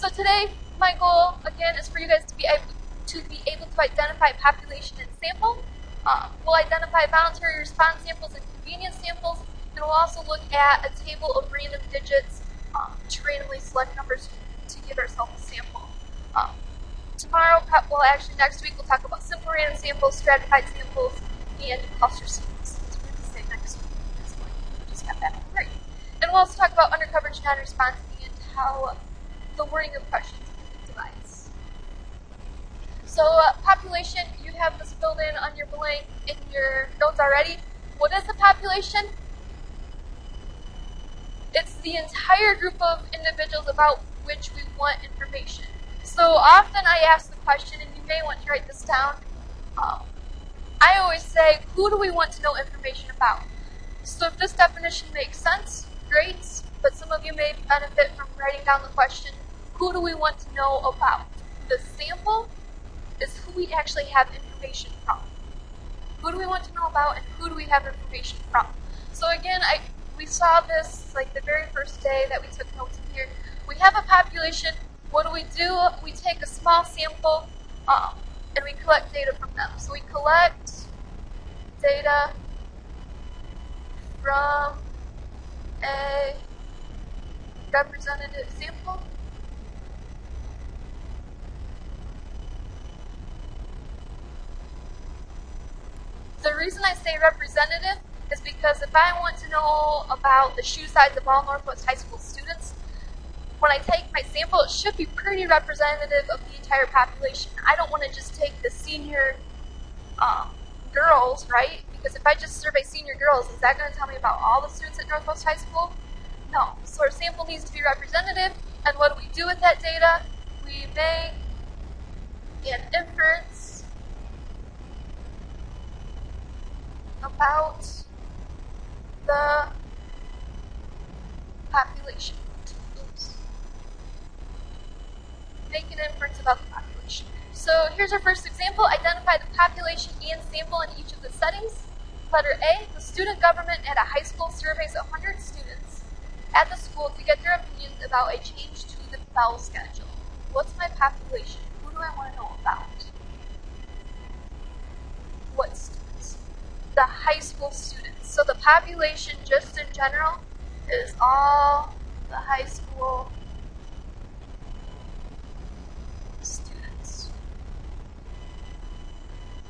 So today, my goal, again, is for you guys to be able to identify population and sample. We'll identify voluntary response samples and convenience samples, and we'll also look at a table of random digits to randomly select numbers to give ourselves a sample. Tomorrow, next week, we'll talk about simple random samples, stratified samples, and cluster samples. So we're going to say next week at this point. We just got that right. And we'll also talk about undercoverage, non-response, and how the wording of questions can be devised. So population, you have this filled in on your blank in your notes already. What is the population? It's the entire group of individuals about which we want information. So often I ask the question, and you may want to write this down, I always say, who do we want to know information about? So if this definition makes sense, great, but some of you may benefit from writing down the question, who do we want to know about? The sample is who we actually have information from. Who do we want to know about, and who do we have information from? So again, we saw this like the very first day that we took notes in here. We have a population. What do? We take a small sample and we collect data from them. So we collect data from a representative sample. The reason I say representative is because if I want to know about the shoe size of all Northwest High School students, when I take my sample, it should be pretty representative of the entire population. I don't want to just take the senior girls, right? Because if I just survey senior girls, is that going to tell me about all the students at Northwest High School? No. So our sample needs to be representative, and what do we do with that data? We make an inference about the population. Oops. Make an inference about the population. So here's our first example. Identify the population and sample in each of the settings. Letter A, the student government at a high school surveys 100 students at the school to get their opinions about a change to the bell schedule. What's my population? Who do I want to know about? What students? The high school students. So the population just in general is all the high school students.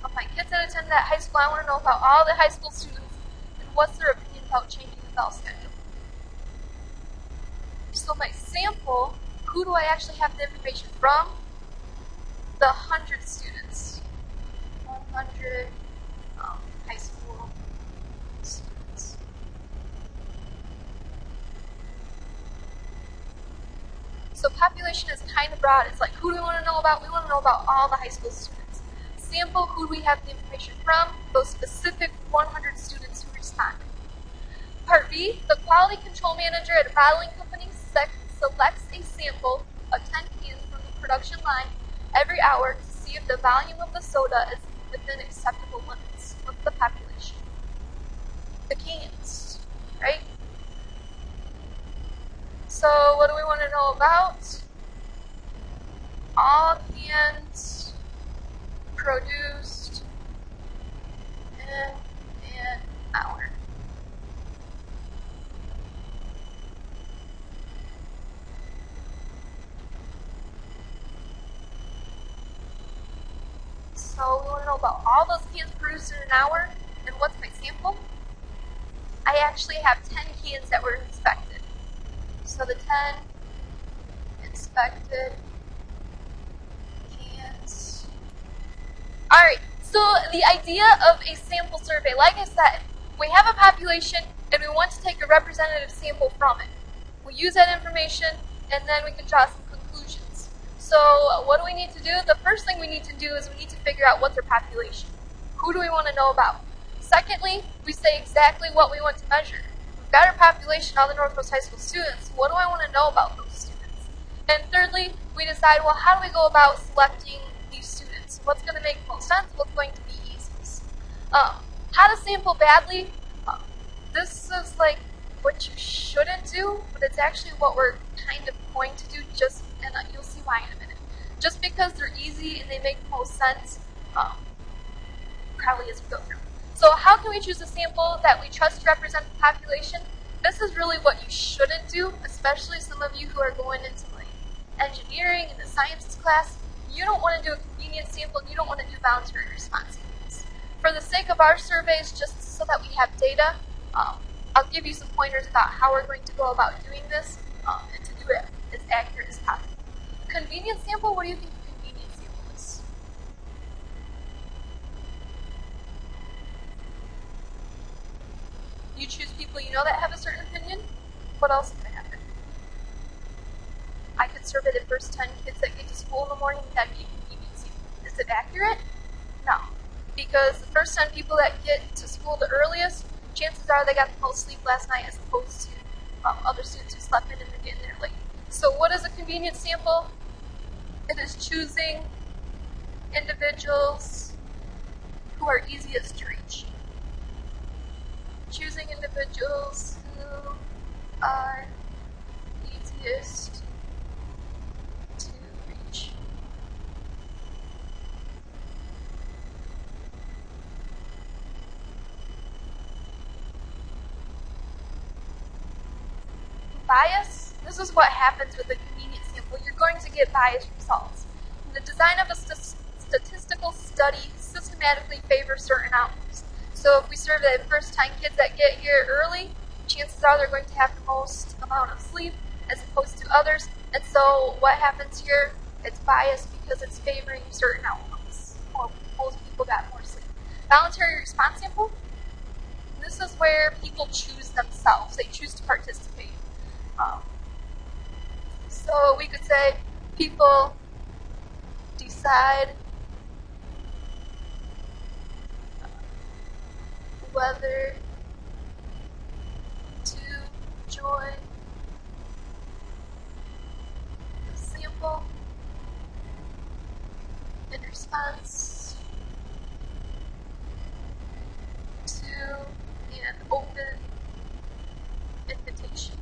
Of my kids that attend that high school, I want to know about all the high school students and what's their opinion about changing the bell schedule. So my sample, who do I actually have the information from? The 100 students. 100 high school students. So population is kind of broad. It's like, who do we want to know about? We want to know about all the high school students. Sample, who do we have the information from? Those specific 100 students who responded. Part B, the quality control manager at a bottling company selects a sample of 10 cans from the production line every hour to see if the volume of the soda is within acceptable limits. What's the population? The cans, right? So what do we want to know about? All cans produced in an hour. So we want to know about all those cans produced in an hour, and what's my sample? I actually have 10 cans that were inspected. So the 10 inspected cans. Alright, so the idea of a sample survey, like I said, we have a population and we want to take a representative sample from it. We use that information and then we can draw some conclusions. So what do we need to do? The first thing we need to do is we need to figure out what's our population. Who do we want to know about? Secondly, we say exactly what we want to measure. We've got our population, all the Northwest High School students. What do I want to know about those students? And thirdly, we decide, well, how do we go about selecting these students? What's going to make most sense? What's going to be easiest? How to sample badly? This is like what you shouldn't do, but it's actually what we're kind of going to do, just, and you'll because they're easy and they make the most sense, probably as we go through. So how can we choose a sample that we trust to represent the population? This is really what you shouldn't do, especially some of you who are going into like engineering and the sciences class. You don't want to do a convenience sample and you don't want to do voluntary response samples. For the sake of our surveys, just so that we have data, I'll give you some pointers about how we're going to go about doing this and to do it as accurate as possible. Convenience sample, what do you think a convenience sample is? You choose people you know that have a certain opinion. What else can happen? I could survey the first 10 kids that get to school in the morning, that'd be a convenience sample. Is it accurate? No. Because the first 10 people that get to school the earliest, chances are they got the most sleep last night as opposed to other students who slept in and they're getting there late. So what is a convenience sample? It is choosing individuals who are easiest to reach. Choosing individuals who are easiest to reach. Bias, this is what happens with a convenience sample. You're going to get biased results. The design of a statistical study systematically favors certain outcomes. So if we survey the first 10 kids that get here early, chances are they're going to have the most amount of sleep as opposed to others. And so what happens here, it's biased because it's favoring certain outcomes. Well, most people got more sleep. Voluntary response sample, this is where people choose themselves. They choose to participate. So we could say people decide whether to join the sample in response to an open invitation.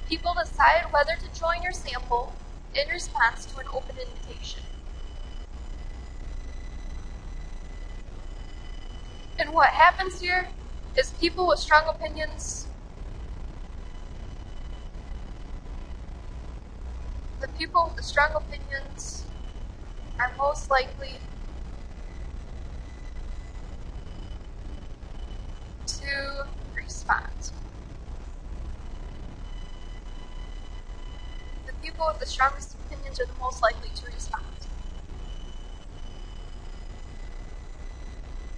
People decide whether to join your sample in response to an open invitation. And what happens here is people with strong opinions, the people with the strong opinions are most likely to respond. The people with the strongest opinions are the most likely to respond.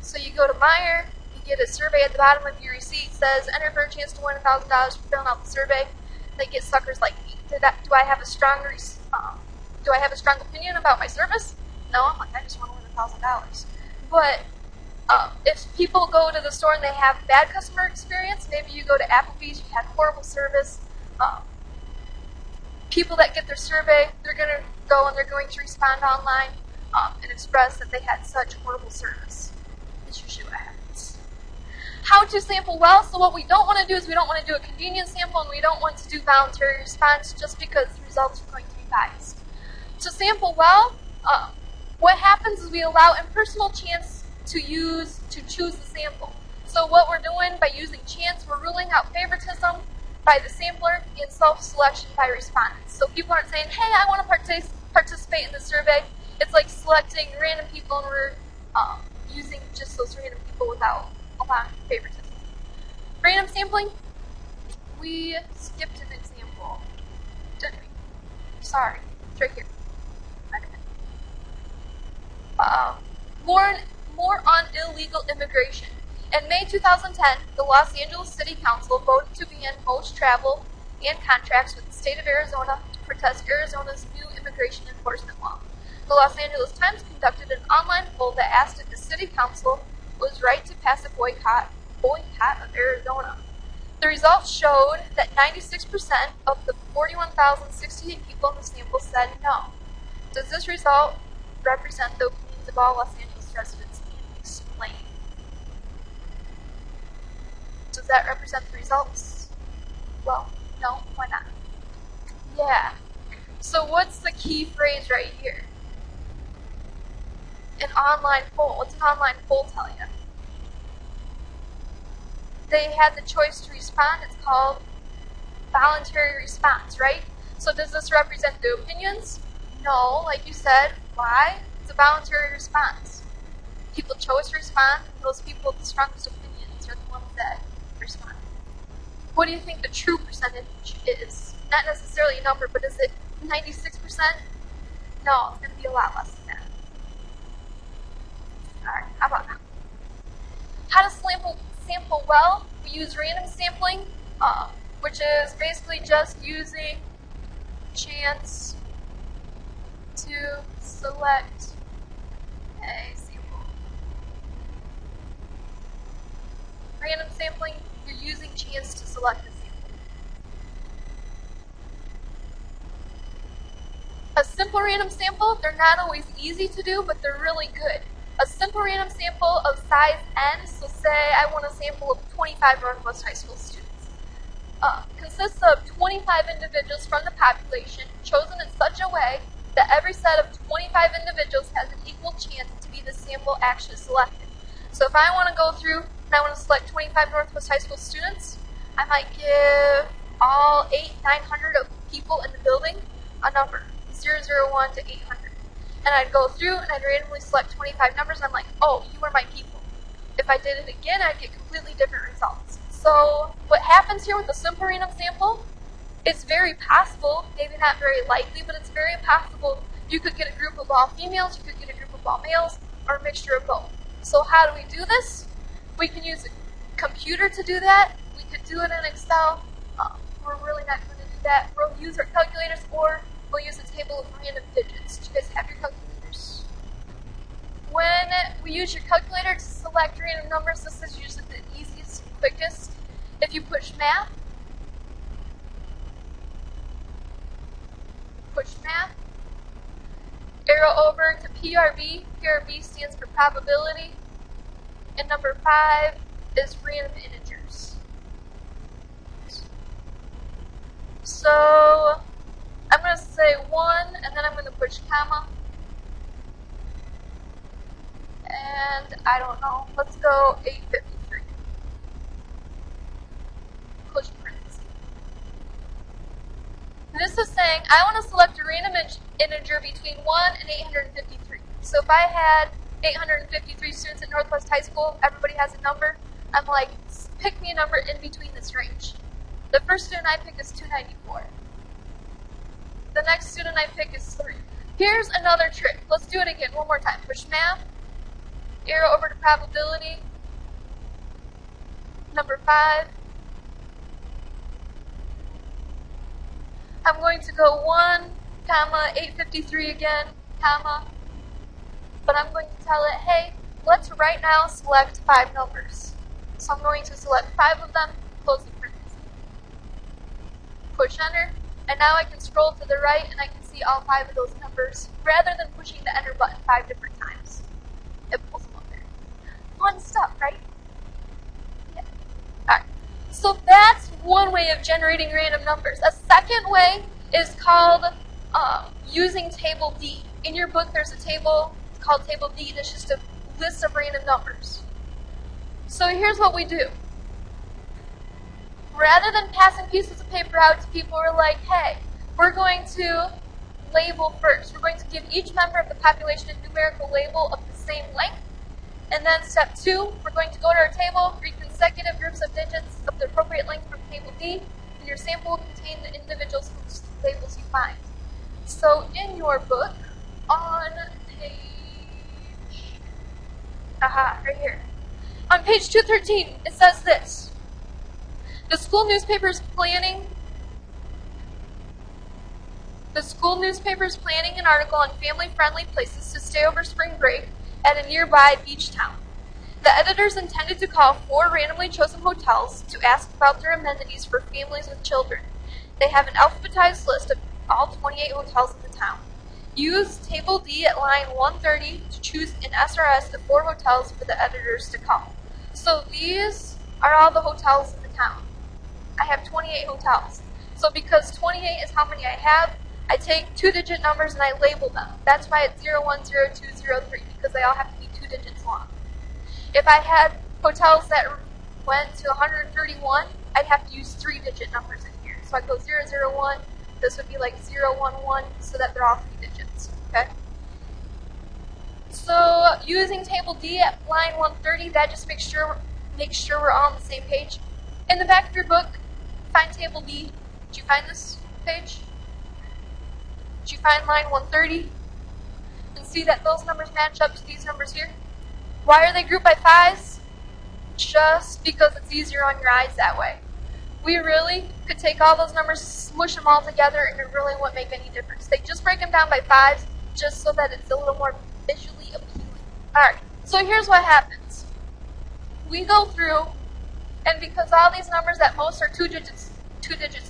So you go to Meyer, you get a survey at the bottom of your receipt, says enter for a chance to win $1,000 for filling out the survey. They get suckers like me. Do I have a strong opinion about my service? No, I'm like, I just want to win $1,000. But if people go to the store and they have bad customer experience, maybe you go to Applebee's, you had horrible service. People that get their survey, they're going to go and they're going to respond online and express that they had such horrible service. That's usually what happens. How to sample well? So what we don't want to do is we don't want to do a convenience sample and we don't want to do voluntary response just because the results are going to be biased. To sample well, what happens is we allow impersonal chance to choose the sample. So what we're doing by using chance, we're ruling out favoritism by the sampler and self-selection by respondents. So people aren't saying, hey, I want to participate in the survey. It's like selecting random people and we're using just those random people without allowing favoritism. Random sampling, we skipped an example, didn't we? Sorry, it's right here. Okay. More on illegal immigration. In May 2010, the Los Angeles City Council voted to begin most travel and contracts with the state of Arizona to protest Arizona's new immigration enforcement law. The Los Angeles Times conducted an online poll that asked if the City Council was right to pass a boycott of Arizona. The results showed that 96% of the 41,068 people in the sample said no. Does this result represent the opinions of all Los Angeles residents? Explain. Does that represent the results? Well, no, why not? Yeah. So what's the key phrase right here? An online poll. What's an online poll tell you? They had the choice to respond. It's called voluntary response, right? So does this represent the opinions? No, like you said. Why? It's a voluntary response. People chose to respond, and those people with the strongest opinions are the ones that respond. What do you think the true percentage is? Not necessarily a number, but is it 96%? No, it's going to be a lot less than that. Alright, how about now? How to sample well? We use random sampling, which is basically just using chance to select a sample. Random sampling, you're using chance to select a sample. A simple random sample, they're not always easy to do, but they're really good. A simple random sample of size n, so say I want a sample of 25 Northwest High School students, consists of 25 individuals from the population chosen in such a way that every set of 25 individuals has an equal chance to be the sample actually selected. So if I want to go through and I want to select 25 Northwest High School students, I might give all 900 of people in the building a number, 001 to 800. And I'd go through and I'd randomly select 25 numbers, and I'm like, oh, you are my people. If I did it again, I'd get completely different results. So what happens here with the simple random sample, it's very possible, maybe not very likely, but it's very possible you could get a group of all females, you could get a group of all males, or a mixture of both. So how do we do this? We can use a computer to do that. We could do it in Excel. We're really not going to do that. We'll use our calculators, or we'll use a table of random digits. Do you guys have your calculators? When we use your calculator to select random numbers, this is usually the easiest and quickest. If you push math, arrow over to PRV. PRV stands for probability. And number 5 is random integers. So I'm going to say 1, and then I'm going to push comma. And I don't know, let's go 853. Close parentheses. And this is saying I want to select a random integer between 1 and 853. So if I had 853 students at Northwest High School, everybody has a number, I'm like, pick me a number in between this range. The first student I pick is 294. The next student I pick is 3. Here's another trick. Let's do it again one more time. Push math, arrow over to probability, number 5. I'm going to go 1, comma, 853 again, comma, but I'm going to tell it, hey, let's right now select 5 numbers. So I'm going to select 5 of them, close the parentheses. Push enter, and now I can scroll to the right and I can see all 5 of those numbers rather than pushing the enter button 5 different times. It pulls them up there. Fun stuff, right? Yeah. Alright, so that's one way of generating random numbers. A second way is called using table D. In your book there's a table, it's called table D, that's just a list of random numbers. So here's what we do. Rather than passing pieces of paper out to people, we're like, hey, we're going to label first. We're going to give each member of the population a numerical label of the same length. And then step 2, we're going to go to our table, read consecutive groups of digits of the appropriate length from table D, and your sample will contain the individuals whose labels you find. So in your book, on page, right here. On page 213, it says this. The school newspaper is planning an article on family-friendly places to stay over spring break at a nearby beach town. The editors intended to call 4 randomly chosen hotels to ask about their amenities for families with children. They have an alphabetized list of all 28 hotels in the town. Use table D at line 130 to choose in SRS the 4 hotels for the editors to call. So these are all the hotels in the town. I have 28 hotels. So because 28 is how many I have, I take 2-digit numbers and I label them. That's why it's 01, 02, 03, because they all have to be 2 digits long. If I had hotels that went to 131, I'd have to use 3-digit numbers in here. So I'd go 001, this would be like 011, so that they're all 3 digits, okay? So using table D at line 130, that just makes sure we're all on the same page. In the back of your book, find table D. Did you find this page? Did you find line 130? And see that those numbers match up to these numbers here? Why are they grouped by 5s? Just because it's easier on your eyes that way. We really could take all those numbers, smush them all together, and it really wouldn't make any difference. They just break them down by 5s just so that it's a little more visually appealing. Alright, so here's what happens. We go through, and because all these numbers at most are 2 digits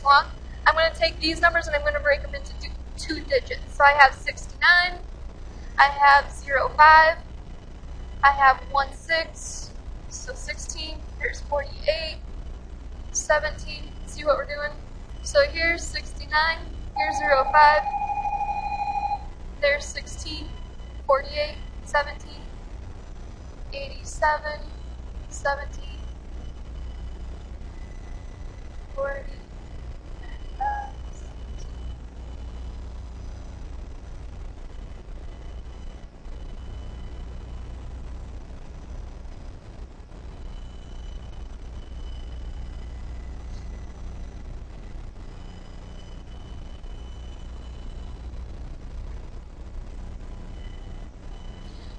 long, I'm going to take these numbers and I'm going to break them into 2 digits. So I have 69, I have 05, I have 16, so 16, here's 48, 17, see what we're doing? So here's 69, here's 05, there's 16, 48, 17, 87, 17, 40,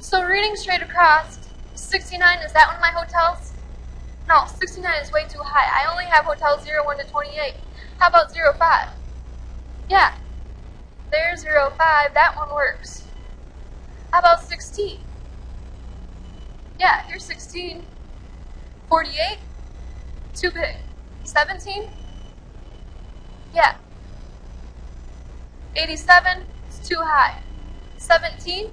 So reading straight across, 69, is that one of my hotels? No, 69 is way too high. I only have hotels 01 to 28. How about 05? Yeah, there's 05, that one works. How about 16? Yeah, here's 16. 48? Too big. 17? Yeah. 87? It's too high. 17?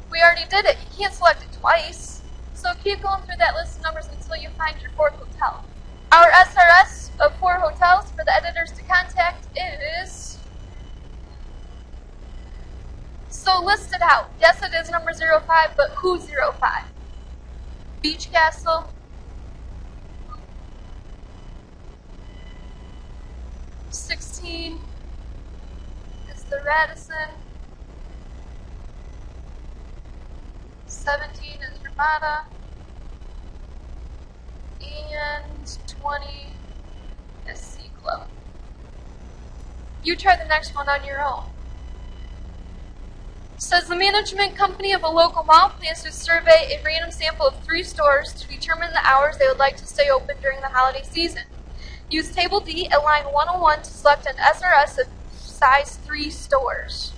We already did it. You can't select it twice. So keep going through that list of numbers until you find your 4th hotel. Our SRS of 4 hotels for the editors to contact is... So list it out. Yes, it is number 05, but who's 05? Beach Castle. 16 is the Radisson. 17 is Ramada, and 20 is Sea Club. You try the next one on your own. Says the management company of a local mall plans to survey a random sample of 3 stores to determine the hours they would like to stay open during the holiday season. Use table D at line 101 to select an SRS of size 3 stores.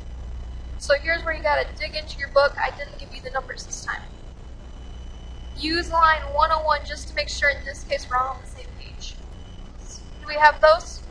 So here's where you gotta dig into your book. I didn't give you the numbers this time. Use line 101 just to make sure in this case we're all on the same page. Do we have those?